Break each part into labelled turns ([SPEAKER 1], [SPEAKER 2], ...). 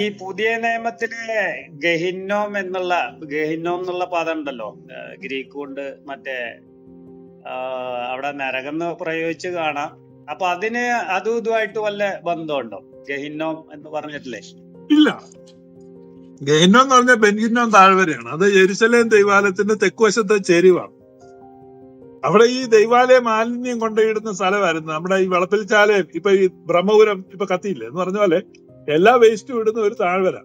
[SPEAKER 1] ഈ പുതിയ നിയമത്തിലെ ഗഹിന്നോം എന്നുള്ള പദം ഉണ്ടല്ലോ, ഗ്രീക്ക് കൊണ്ട് മറ്റേ അവിടെ നരകം എന്ന് പ്രയോഗിച്ച് കാണാം. അപ്പൊ അതിന് അതും ഇതുമായിട്ട് വല്ല ബന്ധമുണ്ടോ? ഗഹിന്നോം എന്ന് പറഞ്ഞിട്ടില്ലേ?
[SPEAKER 2] ഇല്ല. ഗഹിന്നോം എന്ന് പറഞ്ഞാൽ ബെൻഗിന്നോം താഴ്വരയാണ്. അത് യെരുശലേം ദൈവാലയത്തിന്റെ തെക്കുവശത്തെ ചെരിവാണ്. അവിടെ ഈ ദൈവാലയ മാലിന്യം കൊണ്ടിടുന്ന സ്ഥലമായിരുന്നു. നമ്മുടെ ഈ വളപ്പിൽച്ചാലയം ഇപ്പൊ ഈ ബ്രഹ്മപുരം ഇപ്പൊ കത്തിയില്ലേ എന്ന് പറഞ്ഞ പോലെ എല്ലാ വേസ്റ്റും ഇടുന്ന ഒരു താഴ്വര.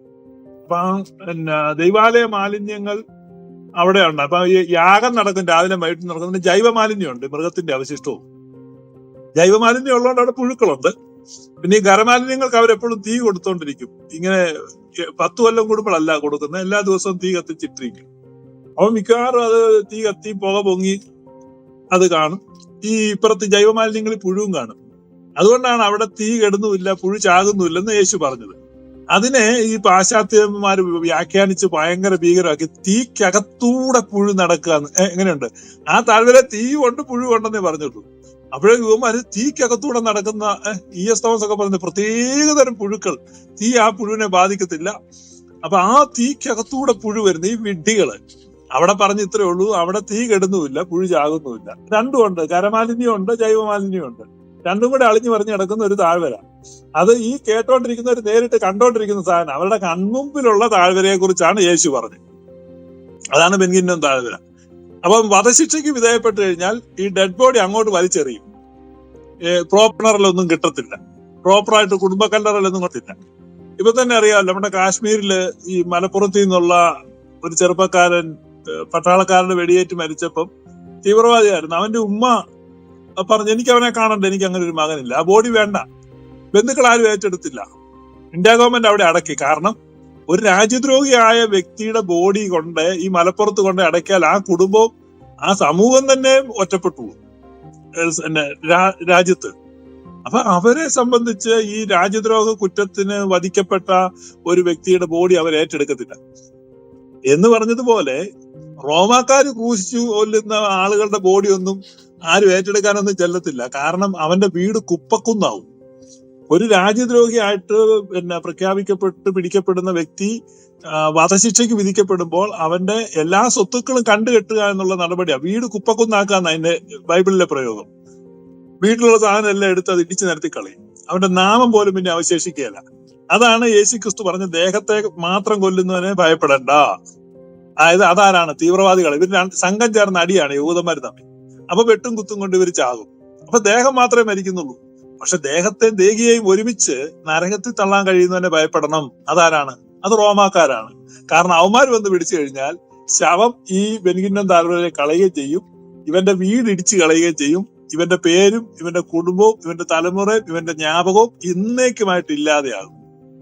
[SPEAKER 2] അപ്പൊ ദൈവാലയ മാലിന്യങ്ങൾ അവിടെ ഉണ്ട്. അപ്പൊ ഈ യാഗം നടക്കും, രാവിലെ വൈകിട്ട് നടക്കുന്ന ജൈവ മാലിന്യമുണ്ട്, മൃഗത്തിന്റെ അവശിഷ്ടവും. ജൈവ മാലിന്യം ഉള്ളതുകൊണ്ട് അവിടെ പുഴുക്കളുണ്ട്. പിന്നെ ഈ ഖരമാലിന്യങ്ങൾക്ക് അവരെപ്പോഴും തീ കൊടുത്തോണ്ടിരിക്കും. ഇങ്ങനെ 10 കൊല്ലം കൂടുമ്പോഴല്ല കൊടുക്കുന്നത്, എല്ലാ ദിവസവും തീ കത്തിച്ചിട്ടിരിക്കും. അപ്പൊ മിക്കവാറും അത് തീ കത്തി പുക പൊങ്ങി അത് കാണും. ഈ ഇപ്പുറത്ത് ജൈവ മാലിന്യങ്ങളിൽ പുഴുവും കാണും. അതുകൊണ്ടാണ് അവിടെ തീ കെടുന്നുമില്ല, പുഴു ചാകുന്നുമില്ലെന്ന് യേശു പറഞ്ഞത്. അതിനെ ഈ പാശ്ചാത്യന്മാര് വ്യാഖ്യാനിച്ച് ഭയങ്കര ഭീകരമാക്കി. തീക്കകത്തൂടെ പുഴു നടക്കുക എങ്ങനെയുണ്ട്? ആ താഴ്വര തീ കൊണ്ട് പുഴു കൊണ്ടെന്നേ പറഞ്ഞിട്ടുള്ളൂ. അപ്പോഴേക്കും ഇവന്മാര് തീക്കകത്തൂടെ നടക്കുന്ന ES തോമസ് ഒക്കെ പറയുന്നത് പ്രത്യേകതരം പുഴുക്കൾ, തീ ആ പുഴുവിനെ ബാധിക്കത്തില്ല. അപ്പൊ ആ തീക്കകത്തൂടെ പുഴു വരുന്ന ഈ വിഡ്ഢികള് അവിടെ പറഞ്ഞ് ഇത്രേ ഉള്ളൂ, അവിടെ തീ കെടുന്നുമില്ല, പുഴു ചാകുന്നുമില്ല. രണ്ടും ഉണ്ട്, ഖരമാലിന്യം ഉണ്ട്, ജൈവ മാലിന്യം ഉണ്ട്. രണ്ടും കൂടെ അളിഞ്ഞു പറഞ്ഞ് കിടക്കുന്ന ഒരു താഴ്വര. അത് ഈ കേട്ടോണ്ടിരിക്കുന്നവർ നേരിട്ട് കണ്ടോണ്ടിരിക്കുന്ന സാധനം. അവരുടെ കൺമുമ്പിലുള്ള താഴ്വരയെ കുറിച്ചാണ് യേശു പറഞ്ഞത്. അതാണ് ബെൻഗിന്നോം താഴ്വര. അപ്പം വധശിക്ഷയ്ക്ക് വിധേയപ്പെട്ട് കഴിഞ്ഞാൽ ഈ ഡെഡ് ബോഡി അങ്ങോട്ട് വലിച്ചെറിയും. പ്രോപ്പറിലൊന്നും കിട്ടത്തില്ല, പ്രോപ്പറായിട്ട് കുടുംബക്കല്ലറിലൊന്നും കിട്ടില്ല. ഇപ്പൊ തന്നെ അറിയാമല്ലോ, നമ്മുടെ കാശ്മീരില് ഈ മലപ്പുറത്ത് നിന്നുള്ള ഒരു ചെറുപ്പക്കാരൻ പട്ടാളക്കാരന്റെ വെടിയേറ്റ് മരിച്ചപ്പം തീവ്രവാദിയായിരുന്നു. അവന്റെ ഉമ്മ പറഞ്ഞു, എനിക്ക് അവനെ കാണണ്ട, എനിക്ക് അങ്ങനെ ഒരു മകനില്ല, ആ ബോഡി വേണ്ട. ബന്ധുക്കൾ ആരും ഏറ്റെടുത്തില്ല. ഇന്ത്യ ഗവൺമെന്റ് അവിടെ അടക്കി. കാരണം ഒരു രാജ്യദ്രോഹിയായ വ്യക്തിയുടെ ബോഡി കൊണ്ട് ഈ മലപ്പുറത്ത് കൊണ്ട് അടക്കിയാൽ ആ കുടുംബവും ആ സമൂഹം തന്നെ ഒറ്റപ്പെട്ടു രാജ്യത്ത്. അപ്പൊ അവരെ സംബന്ധിച്ച് ഈ രാജ്യദ്രോഹ കുറ്റത്തിന് വധിക്കപ്പെട്ട ഒരു വ്യക്തിയുടെ ബോഡി അവർ ഏറ്റെടുക്കത്തില്ല. എന്ന് പറഞ്ഞതുപോലെ റോമാക്കാര് ക്രൂശിച്ചു കൊല്ലുന്ന ആളുകളുടെ ബോഡി ഒന്നും ആരും ഏറ്റെടുക്കാനൊന്നും ചെല്ലത്തില്ല. കാരണം അവന്റെ വീട് കുപ്പക്കുന്നാവും. ഒരു രാജ്യദ്രോഹിയായിട്ട് പ്രഖ്യാപിക്കപ്പെട്ട് പിടിക്കപ്പെടുന്ന വ്യക്തി വധശിക്ഷയ്ക്ക് വിധിക്കപ്പെടുമ്പോൾ അവന്റെ എല്ലാ സ്വത്തുക്കളും കണ്ടുകെട്ടുക എന്നുള്ള നടപടിയാണ്. വീട് കുപ്പക്കുന്നാക്കാന്ന് അതിന്റെ ബൈബിളിലെ പ്രയോഗം. വീട്ടിലുള്ള സാധനം എല്ലാം എടുത്ത് അത് ഇടിച്ചു നിരത്തി കളയും. അവന്റെ നാമം പോലും പിന്നെ അവശേഷിക്കുകയില്ല. അതാണ് യേശുക്രിസ്തു പറഞ്ഞ, ദേഹത്തെ മാത്രം കൊല്ലുന്നവനെ ഭയപ്പെടണ്ട. അതായത് അതാരാണ്? തീവ്രവാദികൾ. ഇവർ സംഘം ചേർന്ന അടിയാണ് യഹൂദന്മാർ തമ്മിൽ. അപ്പൊ വെട്ടും കുത്തും കൊണ്ട് ഇവർ ചാകും. അപ്പൊ ദേഹം മാത്രമേ മരിക്കുന്നുള്ളൂ. പക്ഷെ ദേഹത്തെ ദേഹിയെയും ഒരുമിച്ച് നരകത്തിൽ തള്ളാൻ കഴിയുന്നവനെ ഭയപ്പെടണം. അതാരാണ്? അത് റോമാക്കാരാണ്. കാരണം അവന്മാർ വന്ന് പിടിച്ചു കഴിഞ്ഞാൽ ശവം ഈ ബെൻഗിന്നോം താഴ്വരയെ കളയുകയും ചെയ്യും, ഇവന്റെ വീട് ഇടിച്ചു കളയുകയും ചെയ്യും. ഇവന്റെ പേരും ഇവന്റെ കുടുംബവും ഇവന്റെ തലമുറയും ഇവന്റെ ജ്ഞാപകവും എന്നേക്കുമായിട്ട് ഇല്ലാതെയാകും.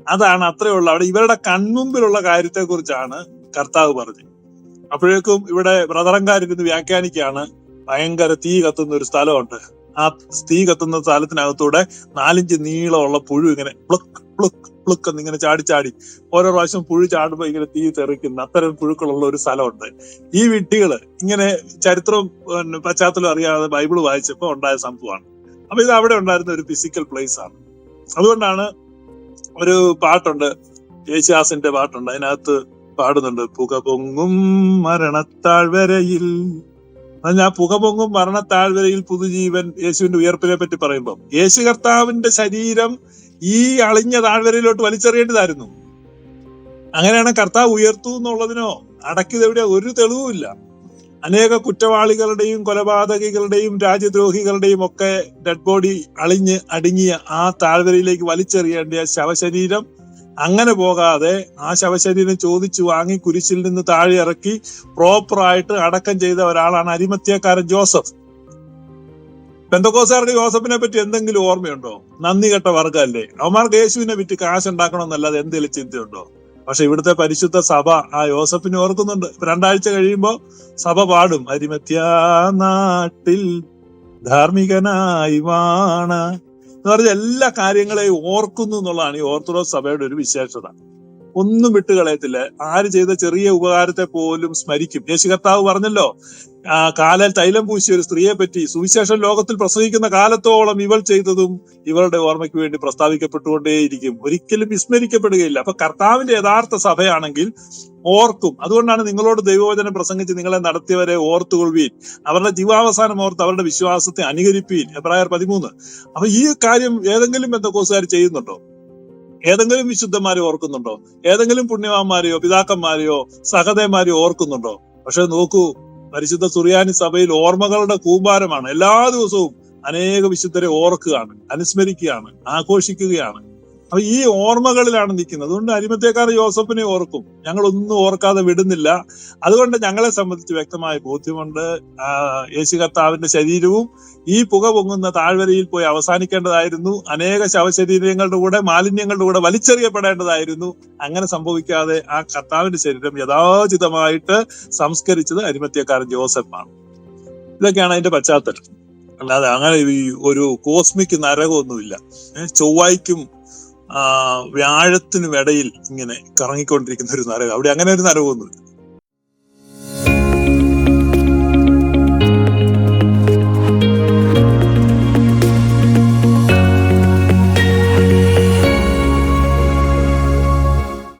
[SPEAKER 2] അതാണ് അത്രയുള്ള അവിടെ ഇവരുടെ കൺമുമ്പിലുള്ള കാര്യത്തെ കുറിച്ചാണ് കർത്താവ് പറഞ്ഞത്. അപ്പോഴേക്കും ഇവിടെ ബ്രദറങ്കാരിരുന്ന് വ്യാഖ്യാനിക്കുകയാണ്, ഭയങ്കര തീ കത്തുന്ന ഒരു സ്ഥലമുണ്ട്, ആ തീ കത്തുന്ന സ്ഥലത്തിനകത്തൂടെ 4 ഇഞ്ച് നീളമുള്ള പുഴു ഇങ്ങനെ പ്ലുക്ക് പ്ലുക്ക് പ്ലുക്ക് എന്നിങ്ങനെ ചാടി ഓരോ പ്രാവശ്യം പുഴു ചാടുമ്പോ ഇങ്ങനെ തീ തെറിക്കുന്ന അത്തരം പുഴുക്കളുള്ള ഒരു സ്ഥലമുണ്ട്. ഈ വിഡ്ഢികള് ഇങ്ങനെ ചരിത്രവും പശ്ചാത്തലം അറിയാതെ ബൈബിള് വായിച്ചപ്പോ ഉണ്ടായ സംഭവമാണ്. അപ്പൊ ഇത് അവിടെ ഉണ്ടായിരുന്ന ഒരു ഫിസിക്കൽ പ്ലേസ് ആണ്. അതുകൊണ്ടാണ് ഒരു പാട്ടുണ്ട്, യേശുദാസിന്റെ പാട്ടുണ്ട്, അതിനകത്ത് പാടുന്നുണ്ട്, പുക പൊങ്ങും മരണത്താഴ്വരയിൽ. ഞാൻ പുക പൊങ്ങും മരണത്താഴ്വരയിൽ പുതുജീവൻ. യേശുവിന്റെ ഉയർപ്പിനെ പറ്റി പറയുമ്പോൾ യേശു കർത്താവിന്റെ ശരീരം ഈ അളിഞ്ഞ താഴ്വരയിലോട്ട് വലിച്ചെറിയേണ്ടതായിരുന്നു. അങ്ങനെയാണ് കർത്താവ് ഉയർത്തു എന്നുള്ളതിനോ അടക്കിയതെവിടെയോ ഒരു തെളിവുമില്ല. അനേക കുറ്റവാളികളുടെയും കൊലപാതകികളുടെയും രാജ്യദ്രോഹികളുടെയും ഒക്കെ ഡെഡ് ബോഡി അളിഞ്ഞ് അടുങ്ങിയ ആ താഴ്വരയിലേക്ക് വലിച്ചെറിയേണ്ട ശവശരീരം അങ്ങനെ പോകാതെ ആ ശവശരീരം ചോദിച്ചു വാങ്ങി കുരിശിൽ നിന്ന് താഴെ ഇറക്കി പ്രോപ്പറായിട്ട് അടക്കം ചെയ്ത ഒരാളാണ് അരിമത്ഥ്യക്കാരൻ ജോസഫ്. പെന്തക്കോസ്തുകാർക്ക് യോസഫിനെ പറ്റി എന്തെങ്കിലും ഓർമ്മയുണ്ടോ? നന്ദി കെട്ട വർഗ്ഗമല്ലേ. അവന്മാർക്ക് യേശുവിനെ വിറ്റ് കാശുണ്ടാക്കണമെന്നല്ലാതെ എന്തെങ്കിലും ചിന്തയുണ്ടോ? പക്ഷെ ഇവിടുത്തെ പരിശുദ്ധ സഭ ആ യോസഫിനെ ഓർക്കുന്നുണ്ട്. 2 ആഴ്ച കഴിയുമ്പോ സഭ പാടും, അരിമത്ഥ്യ നാട്ടിൽ ധാർമ്മികനായി വാണ എന്ന് പറഞ്ഞ എല്ലാ കാര്യങ്ങളെയും ഓർക്കുന്നു എന്നുള്ളതാണ് ഈ ഓർത്തഡോക്സ് സഭയുടെ ഒരു വിശേഷത. ഒന്നും വിട്ടുകളയത്തില്ല. ആര് ചെയ്ത ചെറിയ ഉപകാരത്തെ പോലും സ്മരിക്കും. യേശു കർത്താവ് പറഞ്ഞല്ലോ, കാലിൽ തൈലം പൂശിയ ഒരു സ്ത്രീയെ പറ്റി, സുവിശേഷം ലോകത്തിൽ പ്രസംഗിക്കുന്ന കാലത്തോളം ഇവൾ ചെയ്തതും ഇവളുടെ ഓർമ്മയ്ക്ക് വേണ്ടി പ്രസ്താവിക്കപ്പെട്ടുകൊണ്ടേയിരിക്കും, ഒരിക്കലും വിസ്മരിക്കപ്പെടുകയില്ല. അപ്പൊ കർത്താവിന്റെ യഥാർത്ഥ സഭയാണെങ്കിൽ ഓർക്കും. അതുകൊണ്ടാണ് നിങ്ങളോട് ദൈവവചനം പ്രസംഗിച്ച് നിങ്ങളെ നടത്തിയവരെ ഓർത്തുകൊള്ളുവീൻ, അവരുടെ ജീവാവസാനം ഓർത്ത് അവരുടെ വിശ്വാസത്തെ അനുകരിപ്പീൻ. എബ്രായർ 13. അപ്പൊ ഈ കാര്യം ഏതെങ്കിലും പെന്തക്കോസ്തുകാർ ചെയ്യുന്നുണ്ടോ? ഏതെങ്കിലും വിശുദ്ധന്മാരെ ഓർക്കുന്നുണ്ടോ? ഏതെങ്കിലും പുണ്യവാന്മാരെയോ പിതാക്കന്മാരെയോ സഹതന്മാരെയോ ഓർക്കുന്നുണ്ടോ? പക്ഷെ നോക്കൂ, പരിശുദ്ധ സുറിയാനി സഭയിൽ ഓർമ്മകളുടെ കൂമ്പാരമാണ്. എല്ലാ ദിവസവും അനേക വിശുദ്ധരെ ഓർക്കുകയാണ്, അനുസ്മരിക്കുകയാണ്, ആഘോഷിക്കുകയാണ്. അപ്പൊ ഈ ഓർമ്മകളിലാണ് നിൽക്കുന്നത്. അതുകൊണ്ട് അരിമത്തേക്കാർ യോസഫിനെ ഓർക്കും, ഞങ്ങളൊന്നും ഓർക്കാതെ വിടുന്നില്ല. അതുകൊണ്ട് ഞങ്ങളെ സംബന്ധിച്ച് വ്യക്തമായ ബോധ്യമുണ്ട്, യേശു കർത്താവിന്റെ ശരീരവും ഈ പുക പൊങ്ങുന്ന താഴ്വരയിൽ പോയി അവസാനിക്കേണ്ടതായിരുന്നു. അനേക ശവശരീരങ്ങളുടെ കൂടെ, മാലിന്യങ്ങളുടെ കൂടെ വലിച്ചെറിയപ്പെടേണ്ടതായിരുന്നു. അങ്ങനെ സംഭവിക്കാതെ ആ കർത്താവിന്റെ ശരീരം യഥാചിതമായിട്ട് സംസ്കരിച്ചത് അരിമത്യക്കാരൻ ജോസഫാണ്. ഇതൊക്കെയാണ് അതിന്റെ പശ്ചാത്തലം. അല്ലാതെ അങ്ങനെ ഈ ഒരു കോസ്മിക് നരകമൊന്നുമില്ല. ചൊവ്വായ്ക്കും വ്യാഴത്തിനും ഇടയിൽ ഇങ്ങനെ കറങ്ങിക്കൊണ്ടിരിക്കുന്ന ഒരു നരകം, അവിടെ അങ്ങനെ ഒരു നരകമൊന്നുമില്ല.